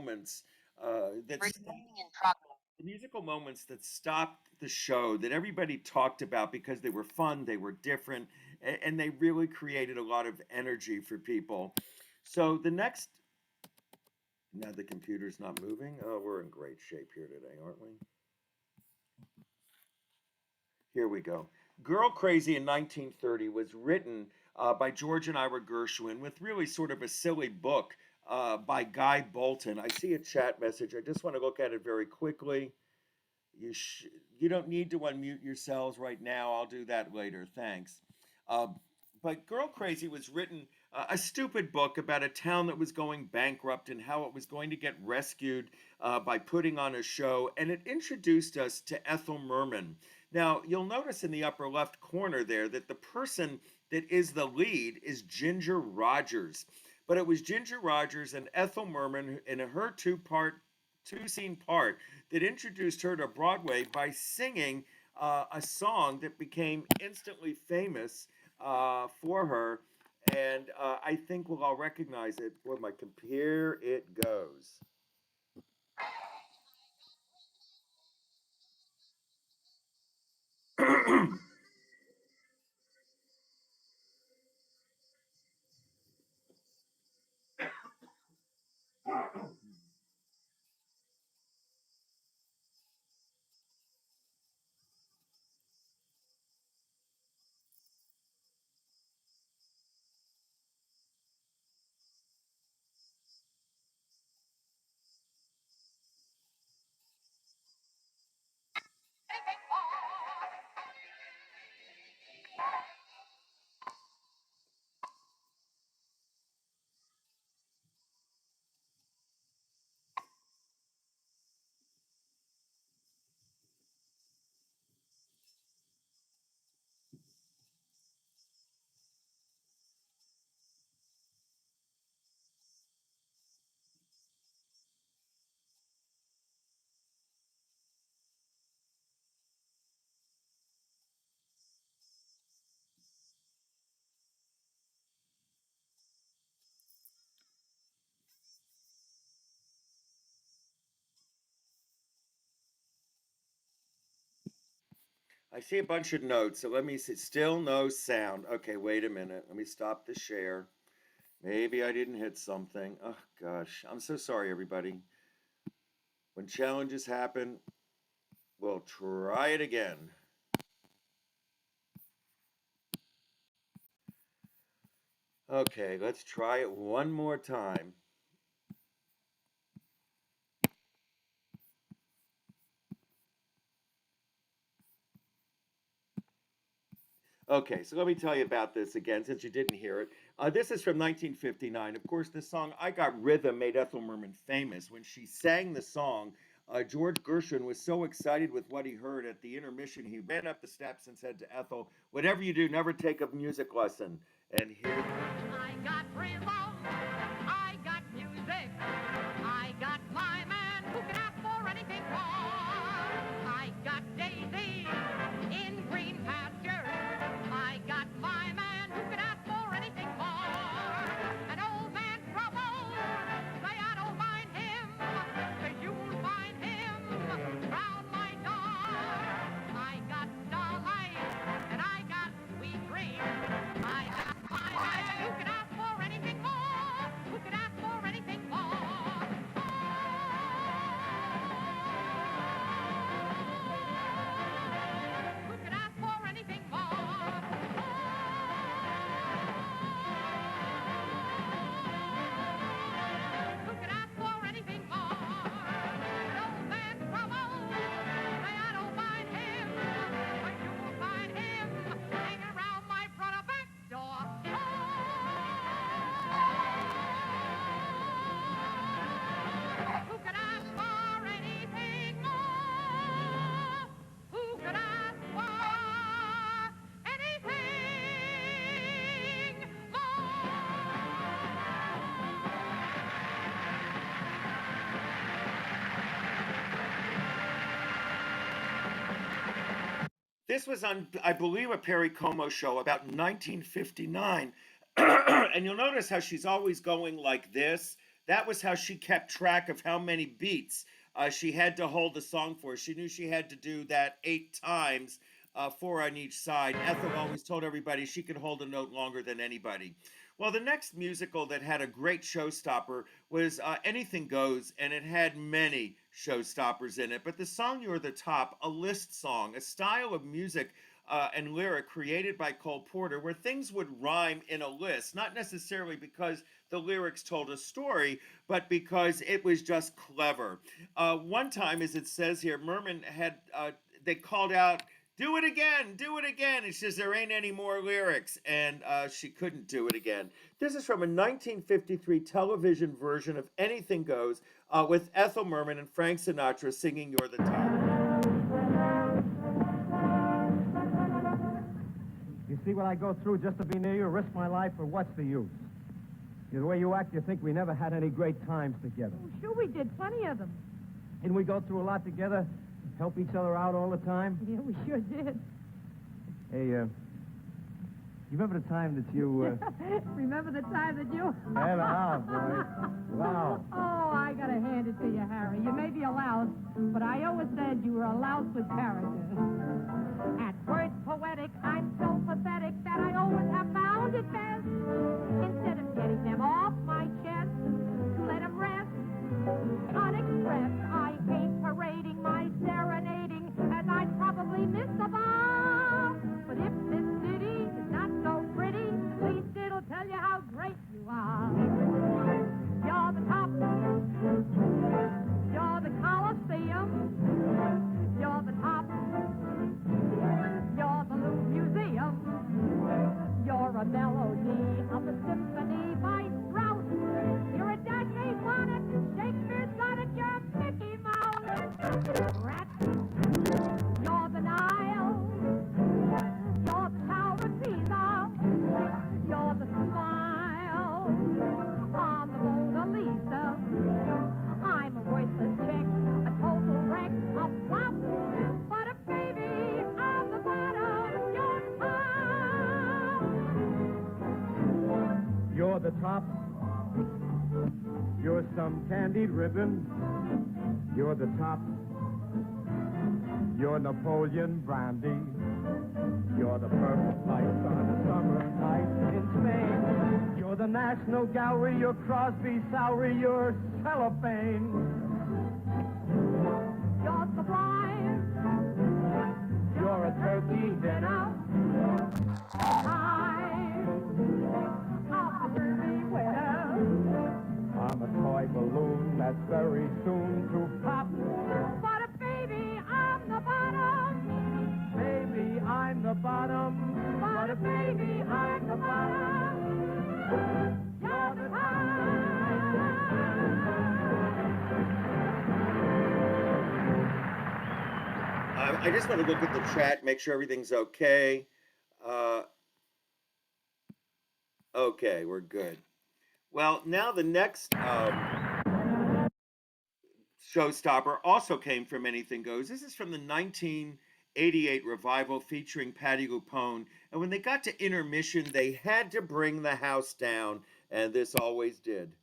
moments the musical moments that stopped the show that everybody talked about because they were fun, they were different, and they really created a lot of energy for people. So the next, now the computer's not moving. Oh, we're in great shape here today, aren't we? Here we go. Girl Crazy in 1930 was written by George and Ira Gershwin with really sort of a silly book by Guy Bolton. I see a chat message. I just want to look at it very quickly. You you don't need to unmute yourselves right now. I'll do that later. Thanks. Uh, but Girl Crazy was written a stupid book about a town that was going bankrupt and how it was going to get rescued by putting on a show. And it introduced us to Ethel Merman. Now, you'll notice in the upper left corner there that the person that is the lead is Ginger Rogers. But it was Ginger Rogers and Ethel Merman in her two-scene part that introduced her to Broadway by singing a song that became instantly famous for her. And I think we'll all recognize it. Boy, my here it goes. I see a bunch of notes, so let me see. Still no sound. Okay, wait a minute. Let me stop the share. Maybe I didn't hit something. Oh, gosh. I'm so sorry, everybody. When challenges happen, we'll try it again. Okay, let's try it one more time. Okay, so let me tell you about this again since you didn't hear it. This is from 1959. Of course, the song I Got Rhythm made Ethel Merman famous. When she sang the song, George Gershwin was so excited with what he heard at the intermission, he ran up the steps and said to Ethel, "Whatever you do, never take a music lesson." And here. I got rhythm, I got music, I got my man who can ask for anything more. I got Daisy in green pastures. I got my man who can ask for anything more. An old man trouble, say I don't mind him, 'cause you'll find him round my door. I got starlight and I got sweet dreams. I got my man who can ask for anything more, who can ask for anything more. Who can ask for anything more? Who can ask for anything more? An old man trouble, say I don't mind him, but you will find him hanging around my front or back door. Who could ask for anything more? Who could ask for anything This was on, I believe, a Perry Como show about 1959. And you'll notice how she's always going like this. That was how she kept track of how many beats she had to hold the song for. She knew she had to do that 8 times, four on each side. Ethel always told everybody she could hold a note longer than anybody. Well, the next musical that had a great showstopper was Anything Goes, and it had many showstoppers in it. But the song You're the Top, a list song, a style of music and lyric created by Cole Porter where things would rhyme in a list, not necessarily because the lyrics told a story, but because it was just clever. One time, as it says here, Merman had, they called out, do it again, do it again. It says there ain't any more lyrics, and she couldn't do it again. This is from a 1953 television version of Anything Goes with Ethel Merman and Frank Sinatra singing You're the Top. You see what I go through just to be near you, risk my life, or what's the use? The way you act, you think we never had any great times together. Oh, sure we did, plenty of them. Didn't we go through a lot together? Help each other out all the time? Yeah, we sure did. Hey, you remember the time that you, Remember the time that you... Wow, boy. Wow. Oh, I gotta hand it to you, Harry. You may be a louse, but I always said you were a louse with character. At words poetic, I'm so pathetic that I always have found it best, instead of getting them off my chest, to let them rest unexpressed. I hate parading my serenading, as I'd probably miss the bar. But if this city is not so pretty, at least it'll tell you how great you are. You're the top. You're the Coliseum. You're the top. You're the Louvre Museum. You're a melody of the symphony by Strauss. You're a Dante sonnet, Shakespeare's sonnet. You're Mickey Mouse. Rat. You're the Nile. You're the Tower of Pisa. You're the smile on the Mona Lisa. I'm a worthless chick, a total wreck, a flop. But a baby on the bottom, you're top. You're the top. You're some candied ribbon. You're the top. You're Napoleon brandy. You're the perfect light on a summer night in Spain. You're the National Gallery. You're Crosby, Sowry. You're cellophane. You're sublime. You're a turkey dinner. I'm a worthy winner. I'm a toy balloon that's very soon to pop. But a baby on the bottom. Baby, I'm the bottom. But a baby on the bottom. You're the top. I just want to look at the chat, make sure everything's okay. Okay, we're good. Well, now the next showstopper also came from Anything Goes. This is from the 1988 revival featuring Patti LuPone. And when they got to intermission, they had to bring the house down, and this always did.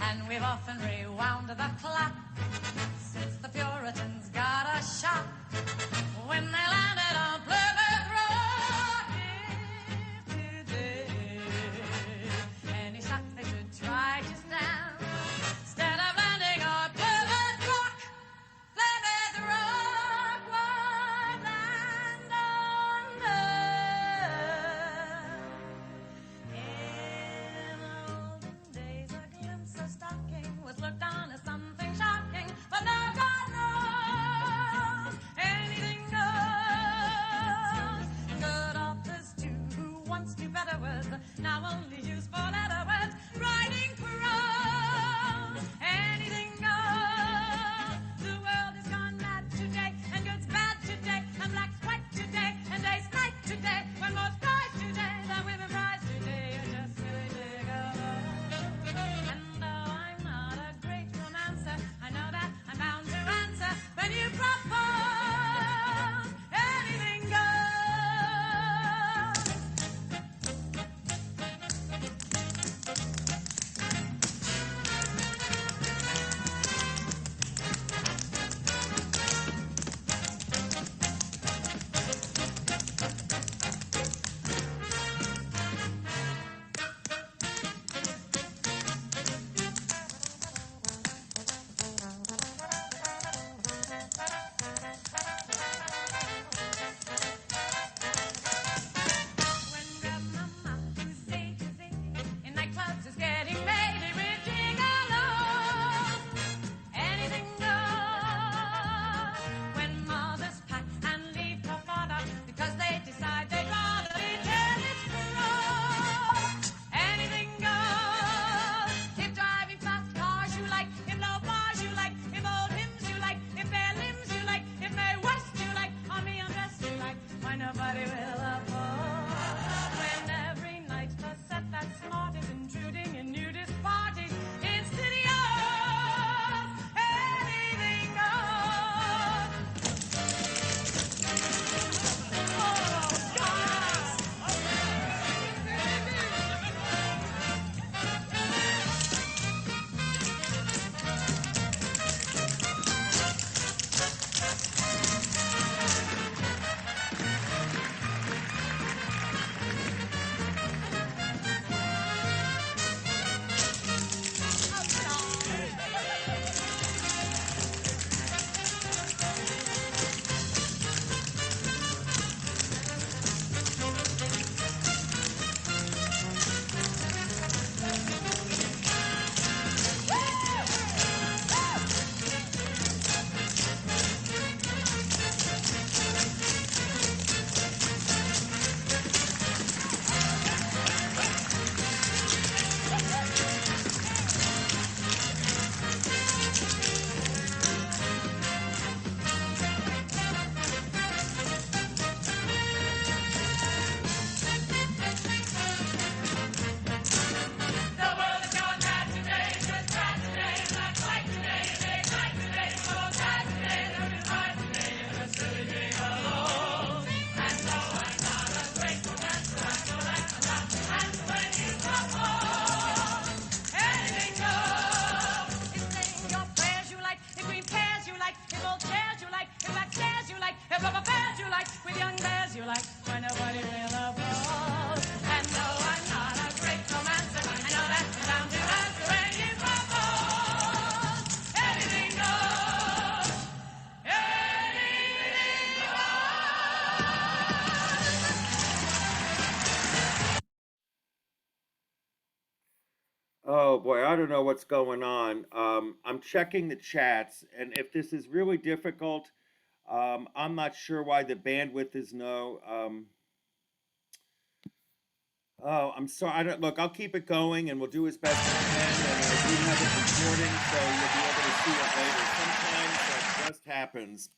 And we've often rewound the clock since the Puritans got a shock when they landed on Plymouth Rock. If today any shock they should try to stand, instead of landing on Plymouth Rock, Plymouth Rock would land on earth. In olden days, a glimpse of stocking was looked on as something shocking, but now God knows anything goes. Good authors too, who once knew better words, now only use four-letter words, writing prose. Anything goes. The world has gone mad today, and good's bad today, and black's white today, and day's night today. When most rise today, the women rise today, are just silly digger. And though I'm not a great romancer, I know that I'm bound to answer when you propose. Anything goes. Oh boy, I don't know what's going on. I'm checking the chats, and if this is really difficult, I'm not sure why the bandwidth is no. Oh, I'm sorry. I don't look. I'll keep it going, and we'll do as best we can. And I do have it recording, so you'll be able to see it later. Sometimes that just happens.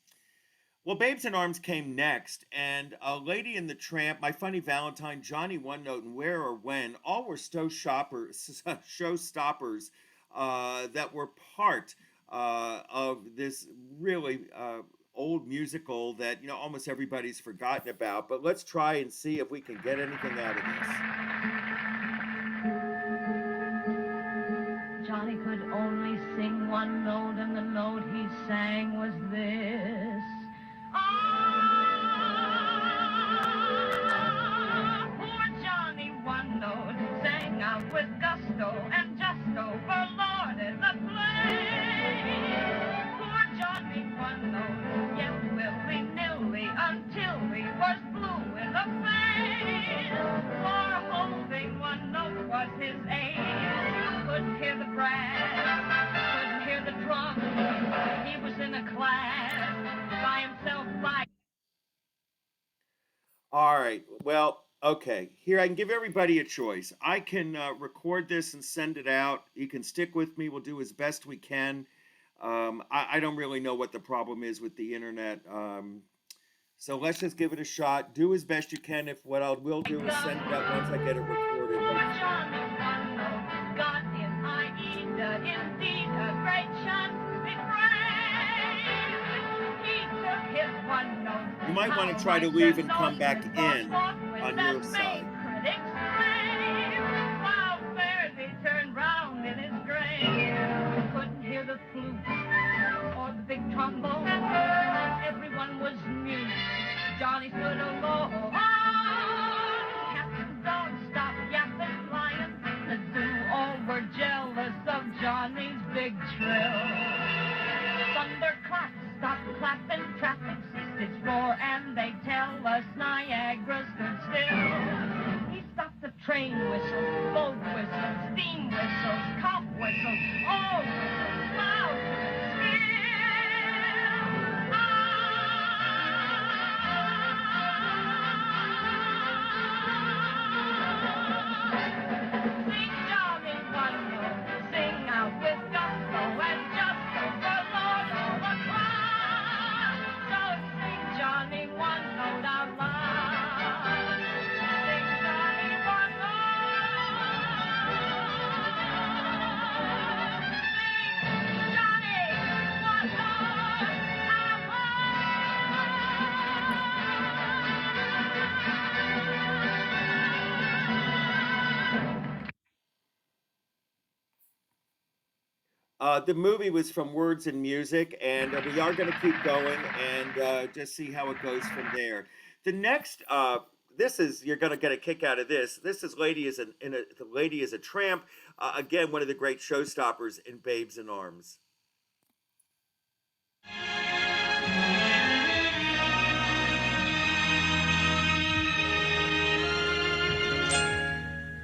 Well, Babes in Arms came next, and Lady and the Tramp, My Funny Valentine, Johnny One Note, and Where or When, all were showstoppers that were part of this really old musical that almost everybody's forgotten about. But let's try and see if we can get anything out of this. Johnny could only sing one note, and the note he sang was this. Ah, poor Johnny One Note sang out with gusto and justo, for Lord is a place. Poor Johnny One Note yelled willy-nilly until he was blue in the face. For holding one note was his aim. Couldn't hear the brass, couldn't hear the drum. He was in a class by himself like. All right. Well, okay. Here, I can give everybody a choice. I can record this and send it out. You can stick with me. We'll do as best we can. I don't really know what the problem is with the internet. So let's just give it a shot. Do as best you can. If what I will do is send it out once I get it recorded. Johnny One Note got in Aida, indeed a great chance betrayed. He took his one note. You might want to try to leave and come back in on your side. Critics rave, while Verdi turned round in his grave. Couldn't hear the flute or the big trombone. Everyone was mute. Johnny stood alone. Captain Dog stopped yapping, flying. The zoo all were jealous of Johnny's big trill. Thunderclap stopped clapping, traffic ceased its roar, and they tell us Niagara stood still. He stopped the train whistles, boat whistles, steam whistles, cop whistles, all whistles, loud to still. Sing Johnny One Note, sing out with gusto and justo, for Lord all the cloud. So sing Johnny One Note out loud. Sing Johnny One Note. Sing Johnny One Note out The movie was from Words and Music, and we are going to keep going and just see how it goes from there. The next, this is you're going to get a kick out of this. This is The Lady is a Tramp. Again, one of the great showstoppers in Babes in Arms.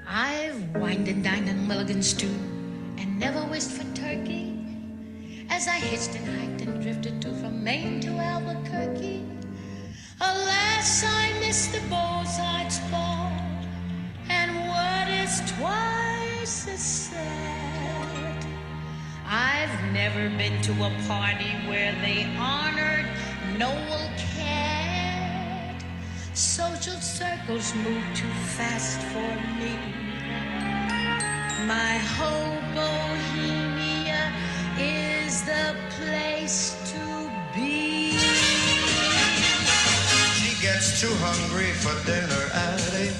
I've wined and dined on Mulligan's stew and never wished for turkey. As I hitched and hiked and drifted to from Maine to Albuquerque, alas, I missed the Beaux-Arts ball, and what is twice as sad, I've never been to a party where they honored Noel Cat. Social circles move too fast for me. My whole Bohemia is the place to be. She gets too hungry for dinner at 8.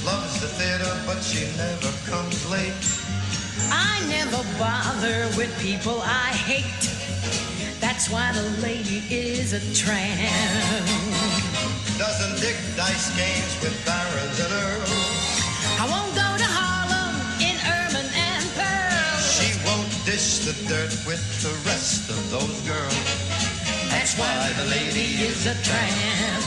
Loves the theater, but she never comes late. I never bother with people I hate. That's why the lady is a tramp. Doesn't dig dice games with barons and earls. I won't go to Harlem in ermine and pearl. She won't dish the dirt with the rest of those girls. That's why the lady is a tramp.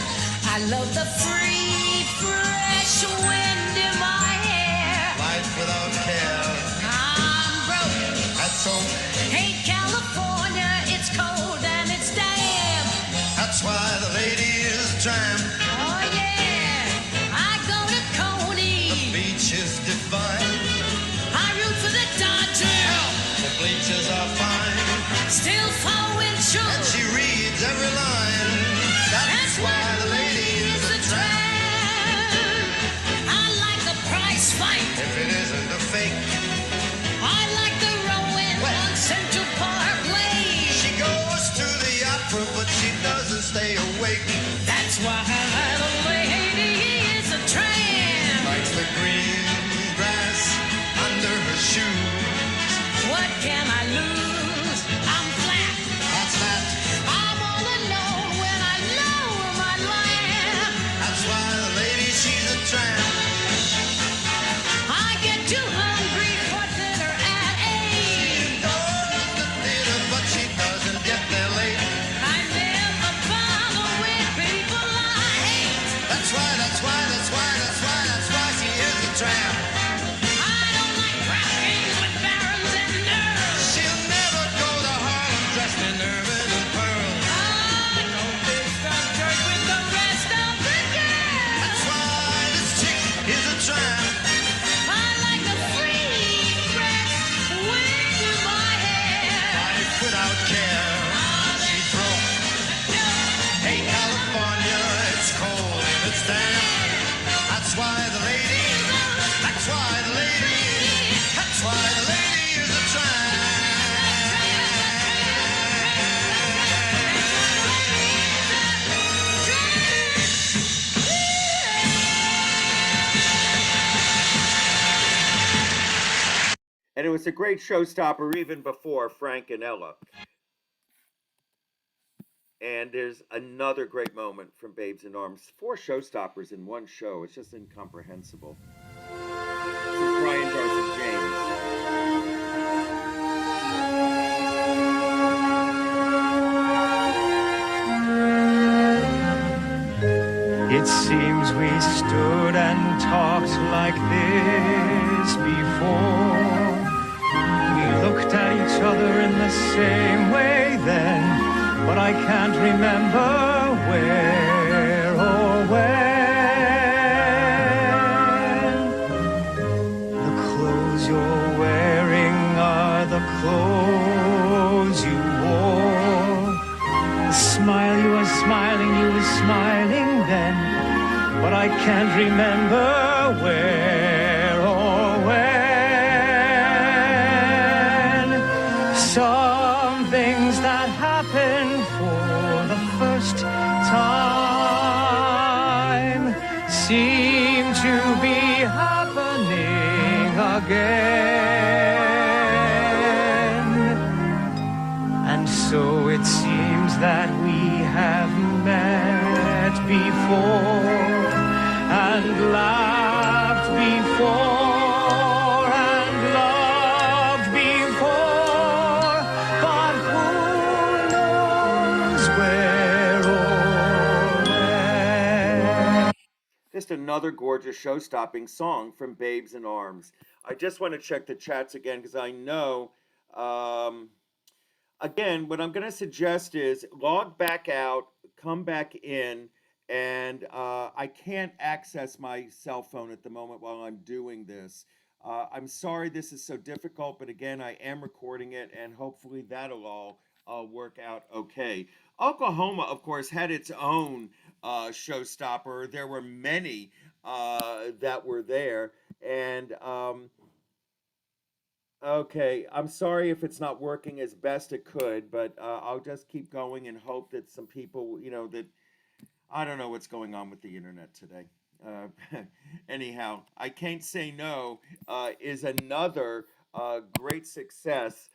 I love the free, fresh wind in my hair. Life without care tramp. Oh yeah, I go to Coney. The beach is divine. I root for the Dodgers. The bleachers are fine. Still following true. And she reads every line. That's why the lady is a tramp. I like the prize fight. If it isn't a fake, I like the rowing on Central Park Lake. she goes to the opera, but she doesn't stay awake. That's why the lady is a tramp. Likes the green grass under her shoes. What can I lose? I'm flat. That's that. I'm all alone when I lower my lamp. That's why the lady, she's a tramp. I get too hungry for dinner at 8. Goes to theater, but she doesn't get there late. I never bother with people I hate. That's why she is a tramp. I don't like crap games with barons and nerds. She'll never go to Harlem dressed in ermine and pearl. I don't disturb church with the rest of the girls. That's why this chick is a tramp. I like a free press with my hair. Life without care. She's broke. Hey, California, it's cold and it's damp. That's why the lady, that's why the lady, that's why the lady is a tramp. And it was a great showstopper even before Frank and Ella. And there's another great moment from Babes in Arms. 4 showstoppers in one show. It's just incomprehensible. This is Brian Darcy James. It seems we stood and talked like this before. We looked at each other in the same way then, but I can't remember where or when. The clothes you're wearing are the clothes you wore. The smile you were smiling, you were smiling then, but I can't remember where or when. Some things that happen for the first time seem to be happening again. And so it seems that we have met before and laughed before and loved before, but who knows where or when. Just another gorgeous show-stopping song from Babes in Arms. I just want to check the chats again because I know, again, what I'm going to suggest is log back out, come back in, and I can't access my cell phone at the moment while I'm doing this. I'm sorry this is so difficult, but again, I am recording it, and hopefully that'll all work out okay. Oklahoma, of course, had its own showstopper. There were many that were there, and okay, I'm sorry if it's not working as best it could, but I'll just keep going and hope that some people, that I don't know what's going on with the internet today. Anyhow, I Can't Say No is another great success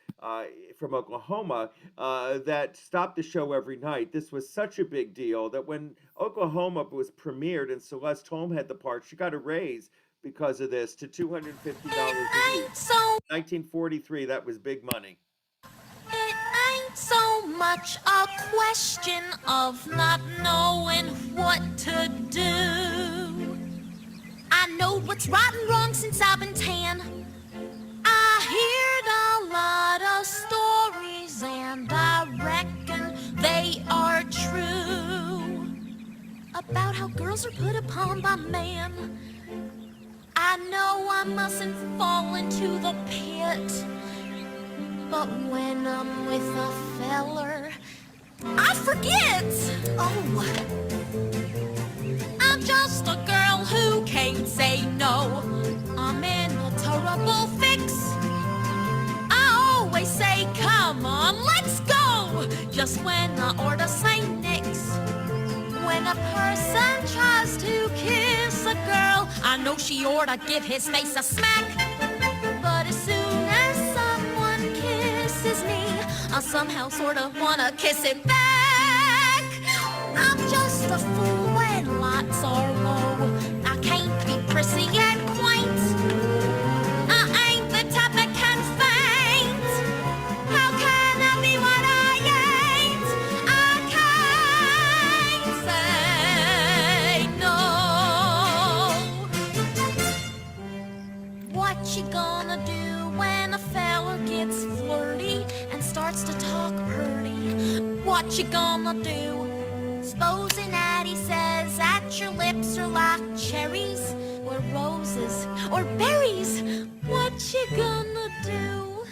from Oklahoma that stopped the show every night. This was such a big deal that when Oklahoma was premiered and Celeste Holm had the part, she got a raise because of this to $250 a week. 1943, that was big money. It ain't so much a question of not knowing what to do. I know what's right and wrong since I've been 10. I heard a lot of stories and I reckon they are true about how girls are put upon by man. I know I mustn't fall into the pit, but when I'm with a feller, I forget. Oh, I'm just a girl who can't say no. I'm in a terrible fix. I always say, come on, let's go, just when I ought to say nix. When a person tries to kiss a girl, I know she ought to give his face a smack. But as soon as someone kisses me, I somehow sort of want to kiss him back. I'm just a fool when lights are low. I can't be prissy and quaint. I ain't the type that can faint. How can I be what I ain't? I can't say no. What you gonna do when a fella gets flirty and starts to talk purty? What you gonna do? Supposing that he says that your lips are like cherries or roses or berries, what you gonna do?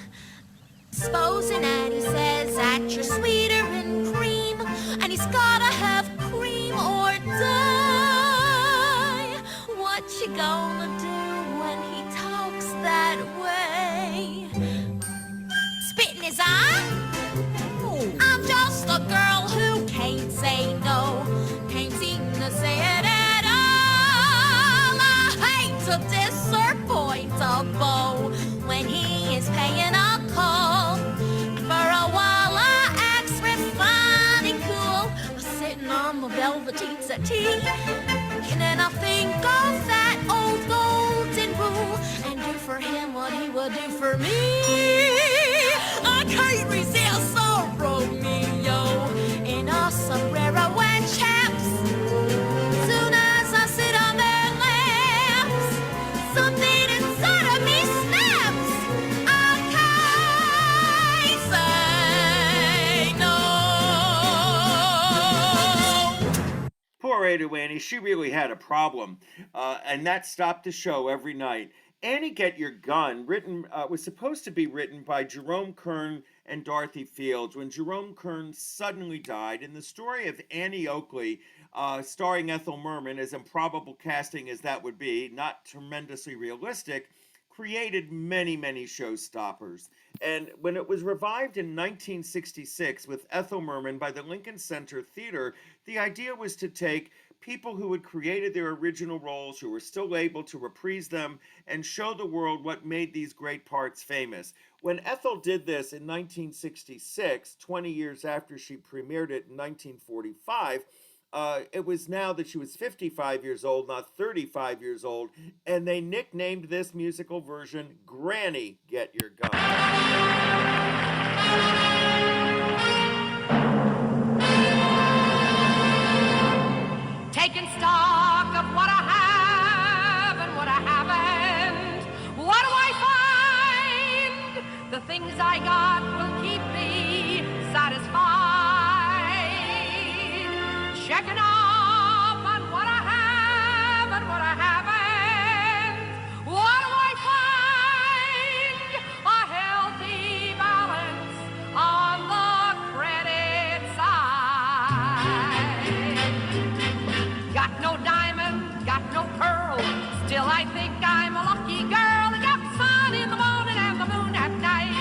Supposing that he says that you're sweeter than cream and he's gotta have cream or die, what you gonna do when he talks that way? Spit in his eye? I'm just a girl who can't say no, can't seem to say it at all. I hate to disappoint a beau when he is paying a call. For a while I acts refined and cool, sitting on the velveteen settee, and then I think of that old golden rule and do for him what he would do for me. I can't resist a Romeo in a sombrero and chaps. Soon as I sit on their laps, something inside of me snaps. I can't say no. Poor Ada Annie, she really had a problem, and that stopped the show every night. Annie Get Your Gun was supposed to be written by Jerome Kern and Dorothy Fields when Jerome Kern suddenly died. And the story of Annie Oakley, starring Ethel Merman, as improbable casting as that would be, not tremendously realistic, created many, many showstoppers. And when it was revived in 1966 with Ethel Merman by the Lincoln Center Theater, the idea was to take people who had created their original roles, who were still able to reprise them, and show the world what made these great parts famous. When Ethel did this in 1966, 20 years after she premiered it in 1945, it was now that she was 55 years old, not 35 years old, and they nicknamed this musical version Granny Get Your Gun. Taking stock of what I have and what I haven't. What do I find? The things I got will keep me satisfied. Checking up on what I have and what I haven't. What do I find? A healthy balance on the credit side. Got no diamond, got no pearl, still I think I'm a lucky girl. I got the sun in the morning and the moon at night.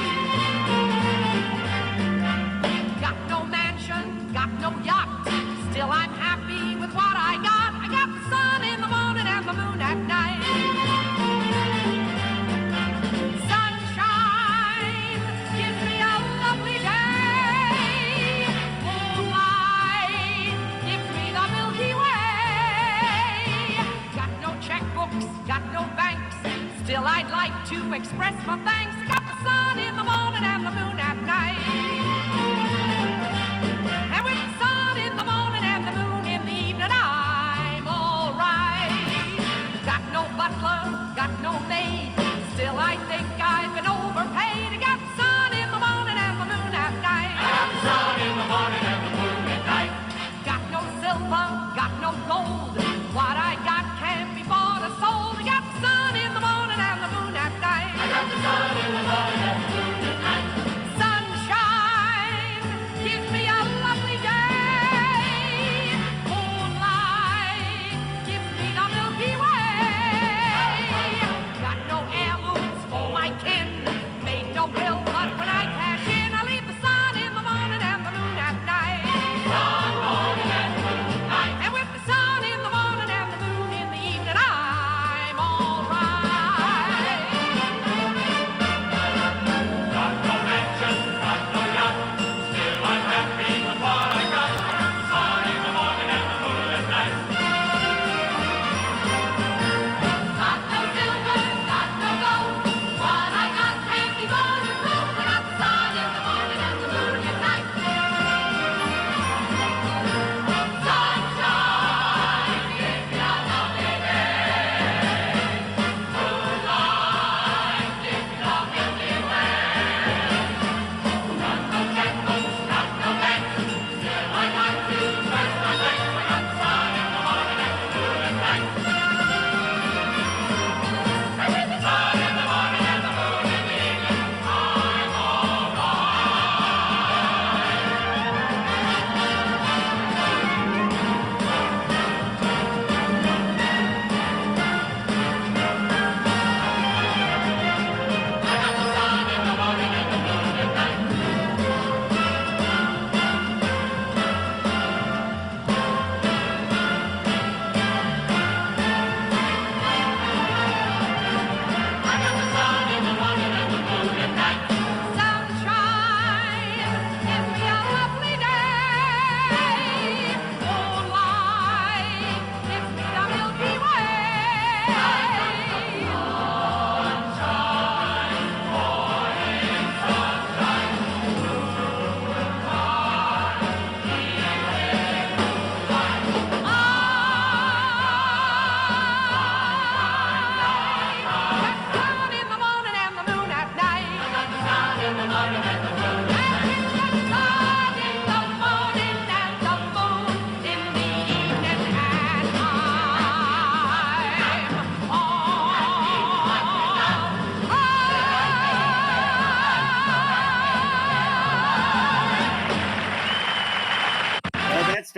Got no mansion, got no yacht, still I'm happy with what I got. I got the sun in the morning and the moon at night. Sunshine gives me a lovely day. Moonlight gives me the Milky Way. Got no checkbooks, got no banks, still I'd like to express my thanks. I got the sun in the morning and the moon at night. And with the sun in the morning and the moon in the evening, I'm all right. Got no butler, got no maid, still I think I've been overpaid. I got the sun in the morning and the moon at night. I got the sun in the morning and the moon at night. Got no silver, got no gold,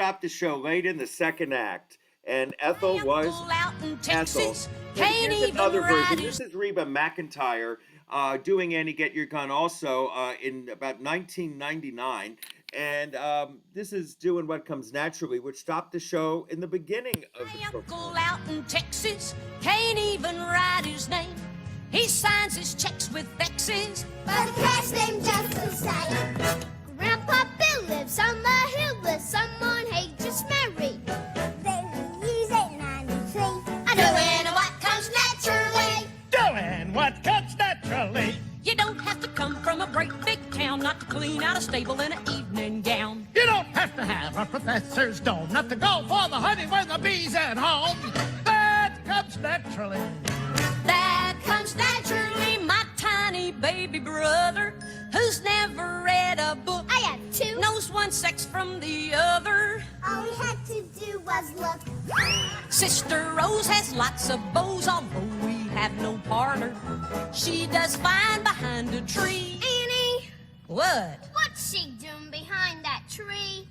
stopped the show late in the second act, and Ethel was out in Ethel. Texas, And can't here's even another ride version. his... This is Reba McEntire doing Annie Get Your Gun also in about 1999. And this is doing What Comes Naturally, which stopped the show in the beginning of the My uncle performance. out in Texas can't even write his name. He signs his checks with X's, But the cat's name just the same. Grandpa Bill lives on the hill with someone he just married. He's 893. I doing what comes naturally. Doing what comes naturally. you don't have to come from a great big town not to clean out a stable in an evening gown. You don't have to have a professor's dome not to go for the honey when the bee's at home. That comes naturally. That comes naturally, my tiny baby brother, who's never read a book. I got two. Knows one sex from the other. All we had to do was look. Sister Rose has lots of beaux, although we have no partner. She does fine behind a tree. Annie, What? what's she doing behind that tree?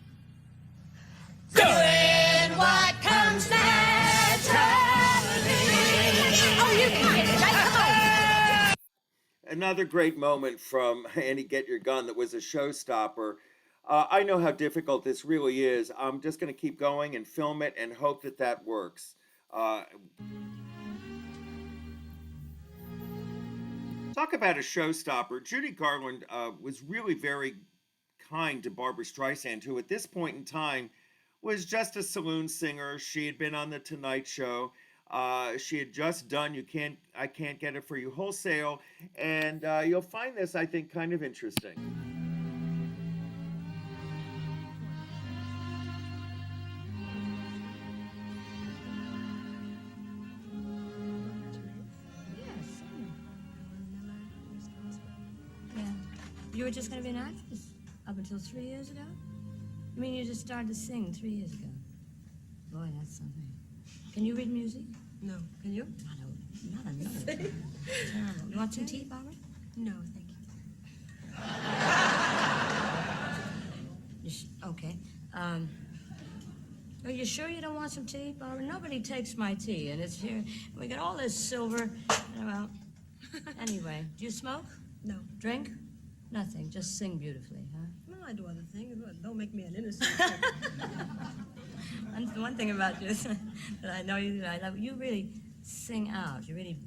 Doing what comes naturally. Oh, you can get it, Jake. Come on. Another great moment from Annie Get Your Gun that was a showstopper. I know how difficult this really is. I'm just going to keep going and film it and hope that that works. Talk about a showstopper. Judy Garland was really very kind to Barbra Streisand, who at this point in time was just a saloon singer. She had been on The Tonight Show. She had just done I Can't Get It For You Wholesale. And you'll find this, I think, kind of interesting. Yeah. You were just going to be an actress up until 3 years ago? You mean you just started to sing 3 years ago? Boy, that's something. Can you read music? No. Can you? Not a note. Terrible. You want some tea, Barbara? No, thank you. Okay. Are you sure you don't want some tea, Barbara? Nobody takes my tea, and it's here. We got all this silver. Well, anyway, do you smoke? No. Drink? Nothing. Just sing beautifully, huh? Well, I do other things, but don't make me an innocent. And the one thing about you that I know you do, I love, you really sing out. You really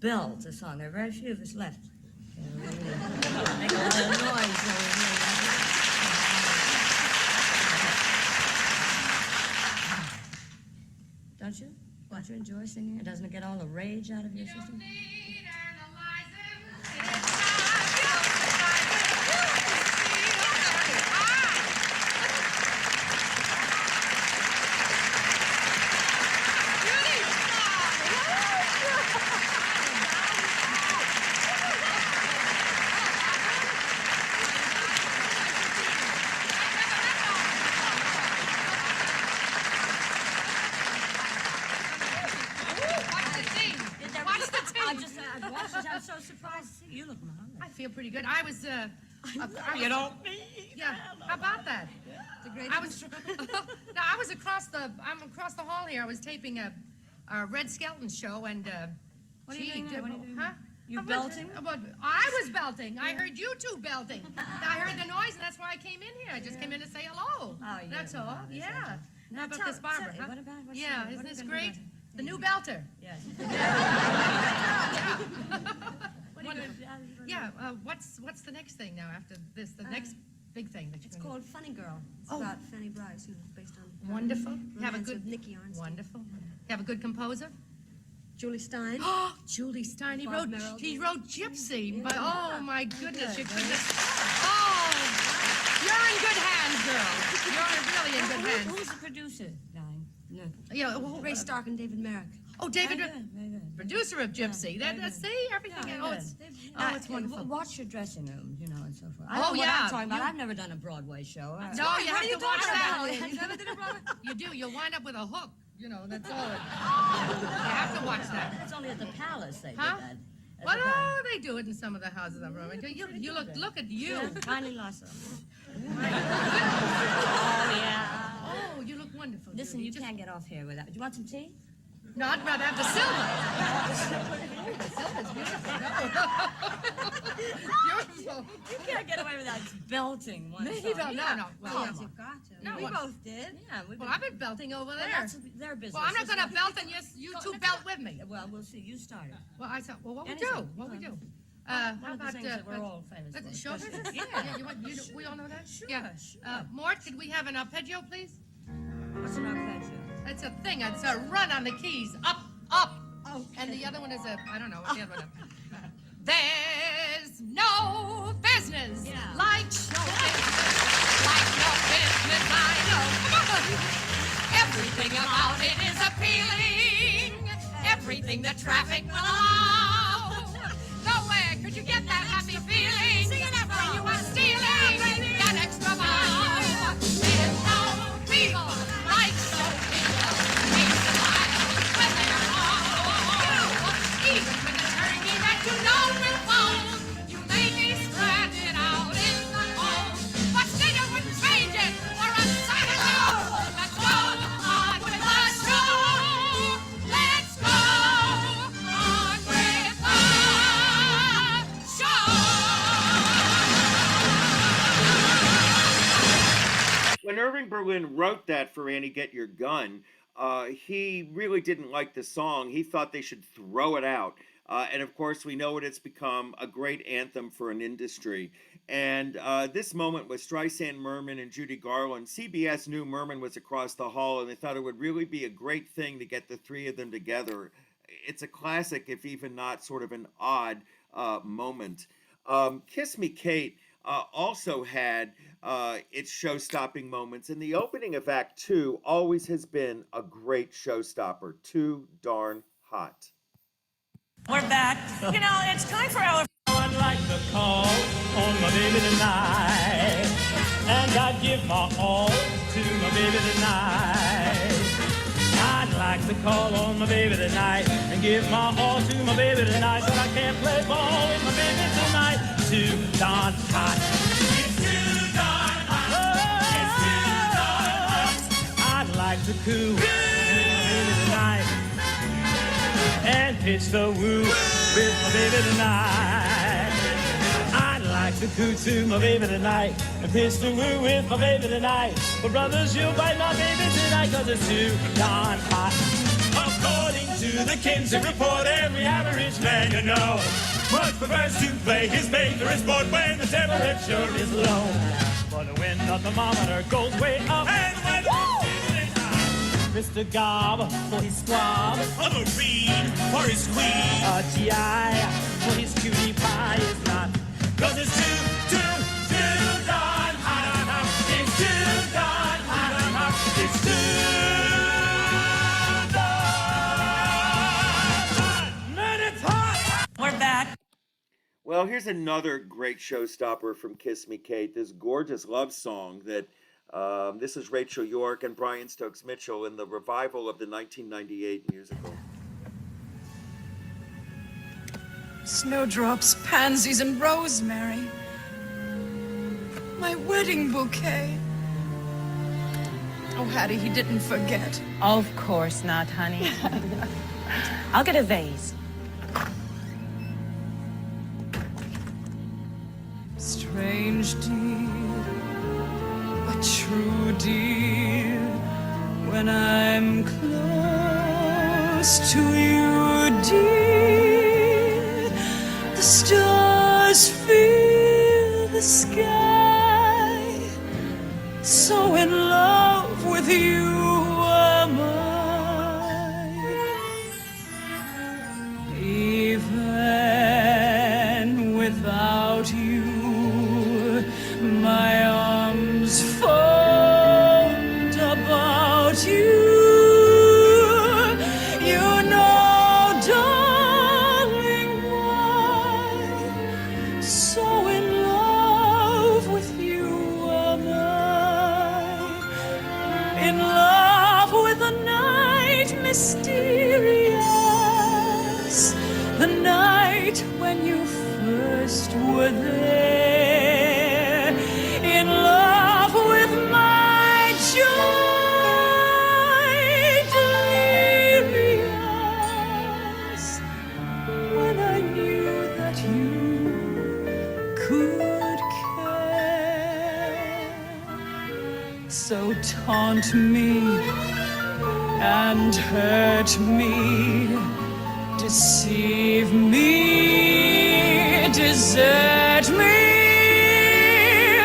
belt a song. There are very few of us left. You know, really make a lot of noise. So we really don't you? Don't you enjoy singing? It doesn't get all the rage out of your system? I'm so surprised to see you. Look marvelous. I feel pretty good. I was, You don't. yeah, how about that? It's a great I was, no, I was I'm across the hall here. I was taping a Red Skelton show, and, What are you doing there? What are you doing? Huh? You I was- belting? I was belting. I heard you two belting. I heard the noise, and that's why I came in here. I just came in to say hello. Oh, yeah, That's all. marvelous, Yeah. that's all. How Now about tell- this Barbara? tell me, Huh? what about- what's Yeah, the- isn't what are this you gonna do great? about it? The new belter. Yes. Yeah. What's the next thing now after this? The next big thing that It's you're called Funny Girl. It's Oh. about Fanny Bryce, who's based on Wonderful. Have a Romance good with Nicky Arnstein. Wonderful. Have a good composer. Julie Stein. Oh, Julie Stein. He Bob wrote Merrill. Gypsy. Yeah. But oh my goodness, you Good, couldn't. Oh, you're in good hands, girl. You're really in good hands. Who's the producer, darling? No. Yeah. Ray Stark and David Merrick. Oh, David, Very good, very good. producer of Gypsy. Yeah, That very see everything. Yeah, Oh, very it's good. it's wonderful. Watch your dressing room, you know, and so forth. I Oh, know what yeah, I'm talking about. you- I've never done a Broadway show. No, What you are have you to watch talking that. about? You never did a Broadway? You do. You'll wind up with a hook. You know, that's all. You have to watch that. That's only at the Palace they Huh? did that. At Well, the Palace. oh, they do it in some of the houses I'm roaming. You look at you. Yeah, Tiny Lasso. Oh, Oh, yeah. Oh, you look wonderful. Listen, Judy. you can't get off here without. Do you want some tea? No, I'd rather have the silver. The silver's beautiful. Beautiful. You can't get away without belting one Maybe song. no. Well, yes, you've got to. No, we what- both did. Yeah, Well, I've been belting over there. That's their business. Well, I'm not going to belt, and you two belt with me. Well, we'll see. You started. Well, I thought, well, what we Anything. do? What we do? One How of the about things that we're all famous for. show business? Yeah. We all know that. Sure, Yeah. sure. Mort, could we have an arpeggio, please? What's an arpeggio? It's a thing. It's a run on the keys. Up, up. Oh, And the other one is I don't know what the other one is. There's no business like show business. Like no business I know. Come on. Everything about it is appealing. Everything the traffic will allow. Nowhere could you get that happy feeling. Sing it when you are stealing that extra mile. There's no people like show people. Makes them wild when they're on. Even with a turkey that you know will fall, you may be stranded out in the cold. But still you wouldn't change it for a second. Let's go on with the show. Let's go on with the show. When Irving Berlin wrote that for Annie Get Your Gun, he really didn't like the song. He thought they should throw it out. And of course, we know it's become a great anthem for an industry. And this moment with Streisand, Merman, and Judy Garland, CBS knew Merman was across the hall, and they thought it would really be a great thing to get the three of them together. It's a classic, if even not sort of an odd moment. Kiss Me, Kate also had its show-stopping moments, and the opening of Act 2 always has been a great showstopper. Too darn hot. We're back. You know, it's time for our... I'd like to call on my baby tonight, and I'd give my all to my baby tonight. I'd like to call on my baby tonight and give my all to my baby tonight, but I can't play ball with my baby tonight. Too darn hot. It's too darn hot. It's too darn hot. I'd like to coo with my baby tonight and pitch the woo with my baby tonight. I'd like to coo to my baby tonight and pitch the woo with my baby tonight. But brothers, you'll bite my baby tonight, 'cause it's too darn hot. According to the Kinsey report, every average man you know must prefers to play his favorite sport when the temperature is low. But when the thermometer goes way up and when Mr. Gob for his squab, a Marine for his queen, a GI for his cutie pie is not, 'cause it's too darn hot. It's too darn hot. It's too darn hot. Man, it's hot. We're back. Well, here's another great showstopper from Kiss Me, Kate, this gorgeous love song that this is Rachel York and Brian Stokes Mitchell in the revival of the 1998 musical. Snowdrops, pansies, and rosemary. My wedding bouquet. Oh, Hattie, he didn't forget. Of course not, honey. I'll get a vase. Strange dear, but true dear, when I'm close to you, dear, the stars fill the sky. So in love with you am I. Even without you, my arms fold about you. You know, darling, why so in love with you am I. In love with the night, mysterious, the night when you first were there. In love with my joy. so taunt me and hurt me, deceive me, desert me.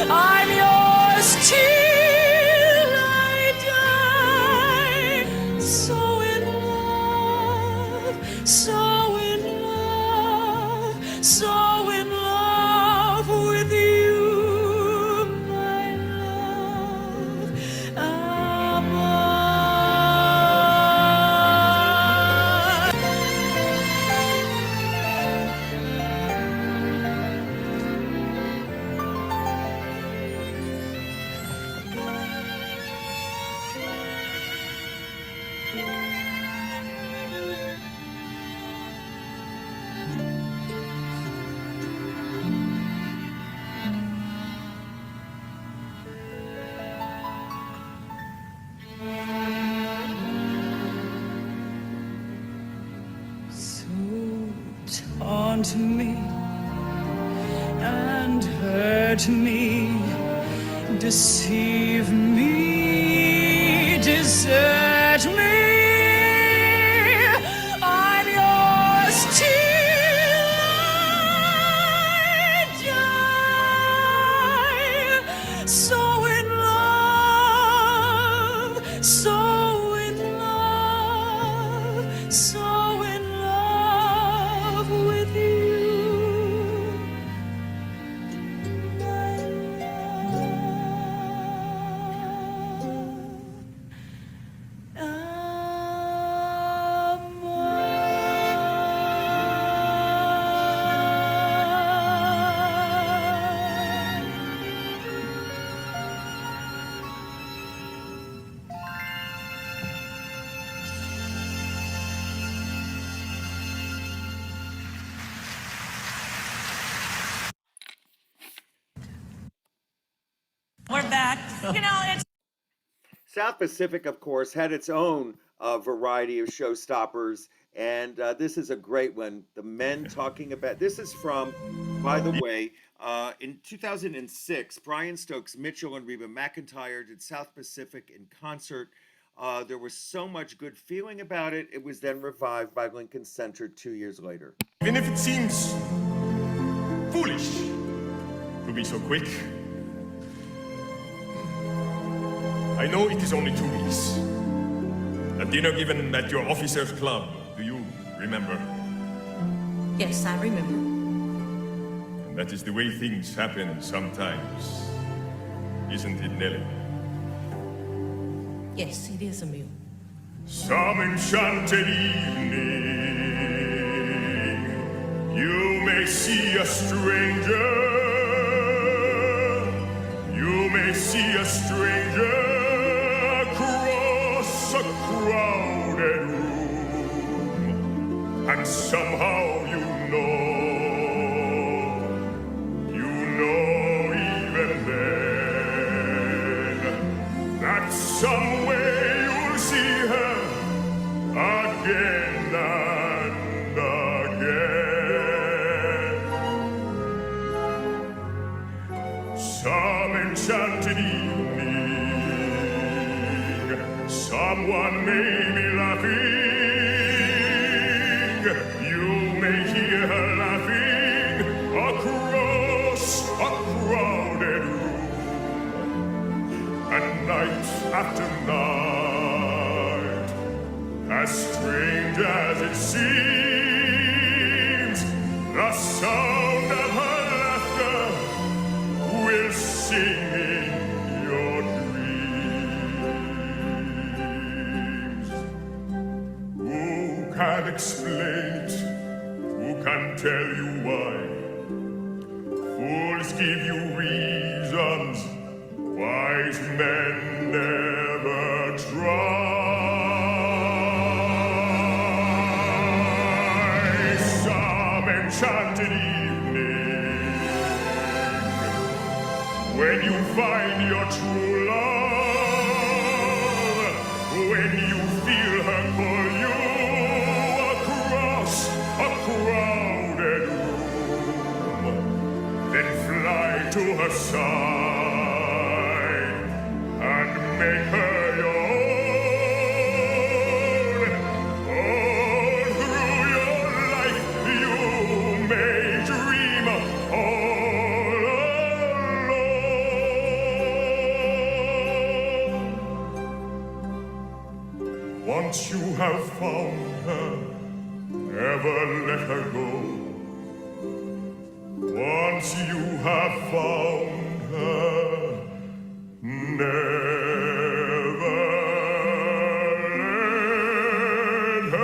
I'm yours till I die. So in love, so in love, so in love with you, my love. Am I? Taunt me and hurt me, deceive me, desert me. I'm yours till I die. So in love, so in love, so in love with you, my We're back. You know, it's South Pacific, of course, had its own variety of showstoppers, and this is a great one. The Men Talking About. This is from, by the way, in 2006, Brian Stokes Mitchell and Reba McEntire did South Pacific in concert. There was so much good feeling about it. It was then revived by Lincoln Center 2 years later. Even if it seems foolish to be so quick, I know it is only 2 weeks. A dinner given at your officers' club. Do you remember? Yes, I remember. And that is the way things happen sometimes. Isn't it, Nellie? Yes, it is, Emil. Some enchanted evening, you may see a stranger. You may see a stranger across a crowded room, and somehow you know even then, that somewhere you'll see her again and again. Some enchanted evening, someone may be laughing. You may hear her laughing across a crowded room. And night after night, as strange as it seems, the sound of her laughter will sing in your dreams. Who can explain it? Who can tell you why? Fools give you reasons, wise men never try. Some enchanted evening, when you find your true love, when you feel her call you across a crowded room, then fly to her side and make her your own. All through your life you may dream all alone. Once you have found her, never let her go. Once you have found her, never let her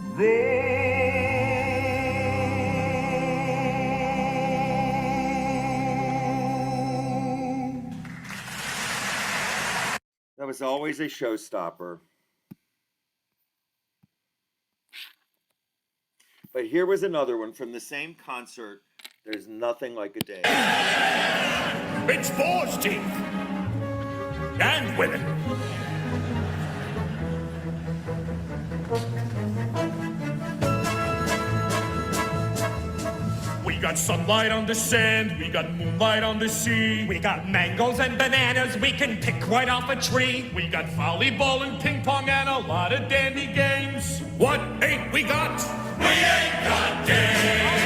go. That was always a showstopper. But here was another one from the same concert. There's nothing like a day. It's boar's teeth and women. We got sunlight on the sand, we got moonlight on the sea. We got mangoes and bananas we can pick right off a tree. We got volleyball and ping pong and a lot of dandy games. What ain't we got? We ain't got games.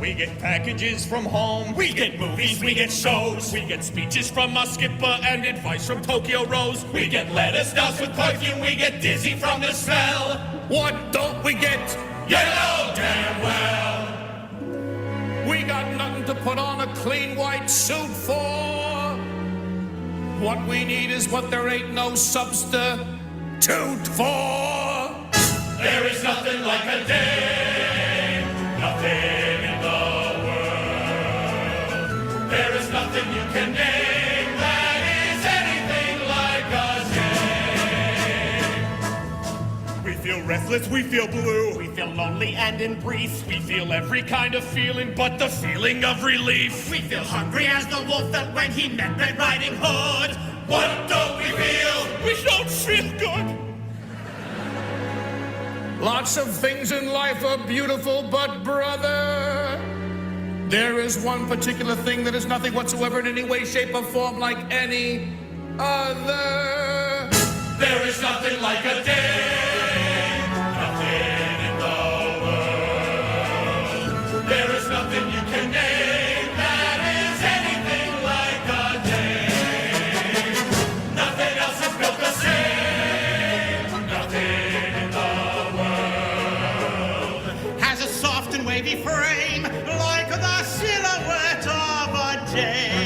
We get packages from home, we get movies, we get shows. We get speeches from our skipper and advice from Tokyo Rose. We get lettuce doused with perfume, we get dizzy from the smell. What don't we get? You know damn well. We got nothing to put on a clean white suit for. What we need is what there ain't no substitute for. There is nothing like a day, nothing in the world. There is nothing you can name that is anything like a day. We feel restless, we feel blue, we feel lonely and in brief. We feel every kind of feeling but the feeling of relief. We feel hungry as the wolf felt when he met Red Riding Hood. What don't we feel? We don't feel good. Lots of things in life are beautiful, but brother, there is one particular thing that is nothing whatsoever in any way, shape, or form like any other. There is nothing like a day, nothing in the world. There is nothing you can name that is anything like a day. Nothing else is built the same, nothing in the has a soft and wavy frame, like the silhouette of a day.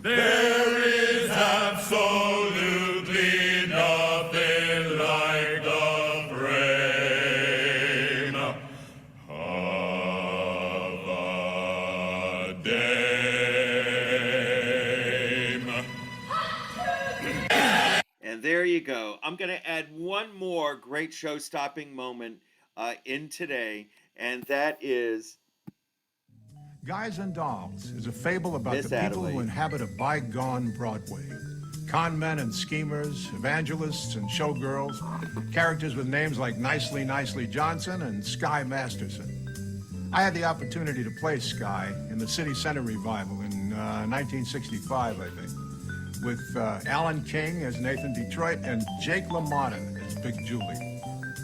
There is absolutely nothing like the frame of a dame. And there you go. I'm going to add one more great show-stopping moment in today, and that is Guys and Dolls is a fable about Miss the people Adelaide. who inhabit a bygone Broadway. Con men and schemers, evangelists and showgirls, characters with names like Nicely Nicely Johnson and Sky Masterson. I had the opportunity to play Sky in the City Center revival in 1965, I think, with Alan King as Nathan Detroit and Jake LaMotta as Big Julie.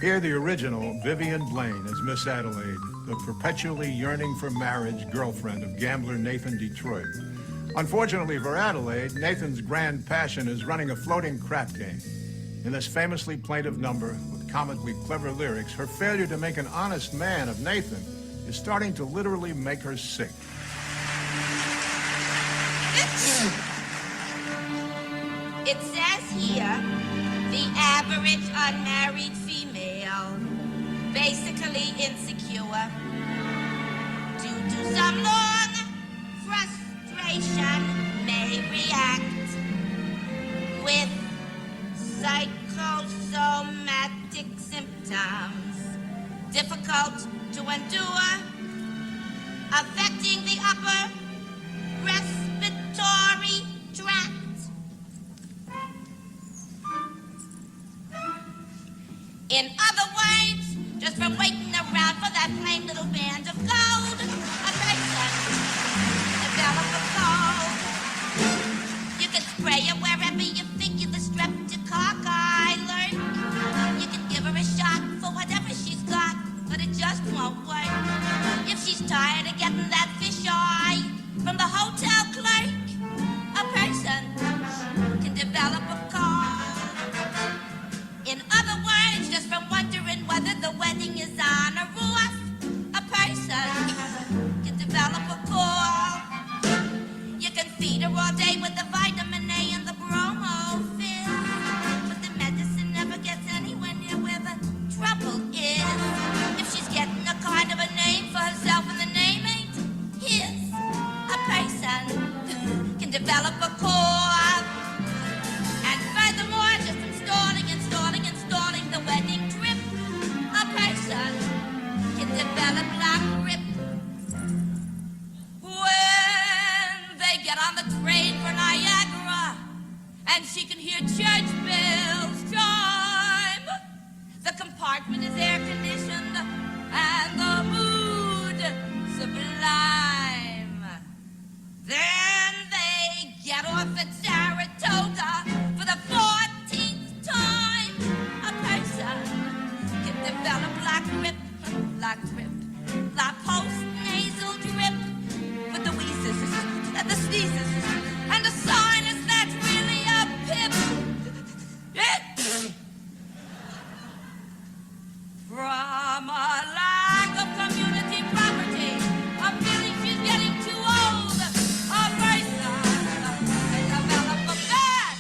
Here, the original Vivian Blaine as Miss Adelaide, the perpetually yearning for marriage girlfriend of gambler Nathan Detroit. Unfortunately for Adelaide, Nathan's grand passion is running a floating crap game. In this famously plaintive number with comically clever lyrics, her failure to make an honest man of Nathan is starting to literally make her sick. It says here, the average unmarried female, basically insecure, due to some long frustration, may react with psychosomatic symptoms, difficult to endure, affecting the upper respiratory tract. In other words, just from waiting around for that plain little band of gold, a person develop a cold. You can spray it wherever you think you're the streptococcus alert. You can give her a shot for whatever she's got, but it just won't work. If she's tired of getting that fish eye from the hotel clerk, a person can develop a cold. In other words, just from wondering whether the wedding is on or off, a person can develop a cold. You can feed her all day with the vitamin A and the bromophil, but the medicine never gets anywhere near where the trouble is. If she's getting a kind of a name for herself and the name ain't his, a person can develop a cold. And furthermore, just installing the wedding trip, a person can develop like grip. When they get on the train for Niagara and she can hear church bells chime, the compartment is air conditioned and the mood sublime. Then they get off at Saratoga for the 14th time. A person can develop like grip, like post-nasal drip, with the wheezes and the sneezes and the sinus that's really a pip. From a lack of community property, a feeling she's getting too old, a person can develop a bad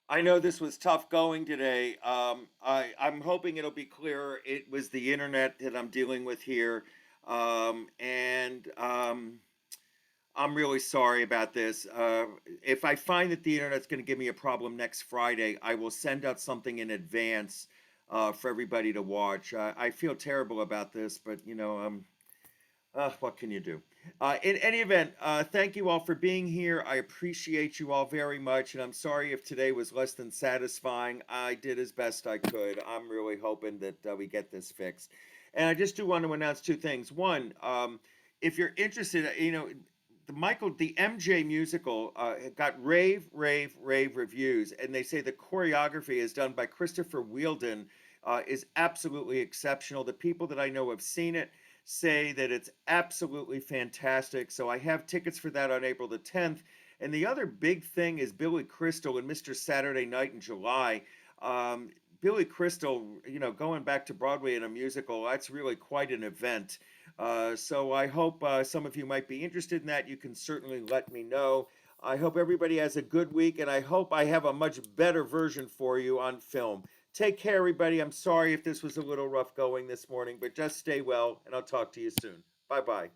I know this was tough going today. I'm hoping it'll be clearer. It was the internet that I'm dealing with here. And I'm really sorry about this. If I find that the internet's going to give me a problem next Friday, I will send out something in advance for everybody to watch. I feel terrible about this, but what can you do? In any event, thank you all for being here. I appreciate you all very much, and I'm sorry if today was less than satisfying. I did as best I could. I'm really hoping that we get this fixed. And I just do want to announce two things. One, if you're interested, the MJ musical got rave reviews, and they say the choreography is done by Christopher Wheeldon, is absolutely exceptional. The people that I know have seen it say that it's absolutely fantastic. So I have tickets for that on April the 10th. And the other big thing is Billy Crystal and Mr. Saturday Night in July. Billy Crystal, going back to Broadway in a musical, that's really quite an event. So I hope some of you might be interested in that. You can certainly let me know. I hope everybody has a good week, and I hope I have a much better version for you on film. Take care, everybody. I'm sorry if this was a little rough going this morning, but just stay well, and I'll talk to you soon. Bye-bye.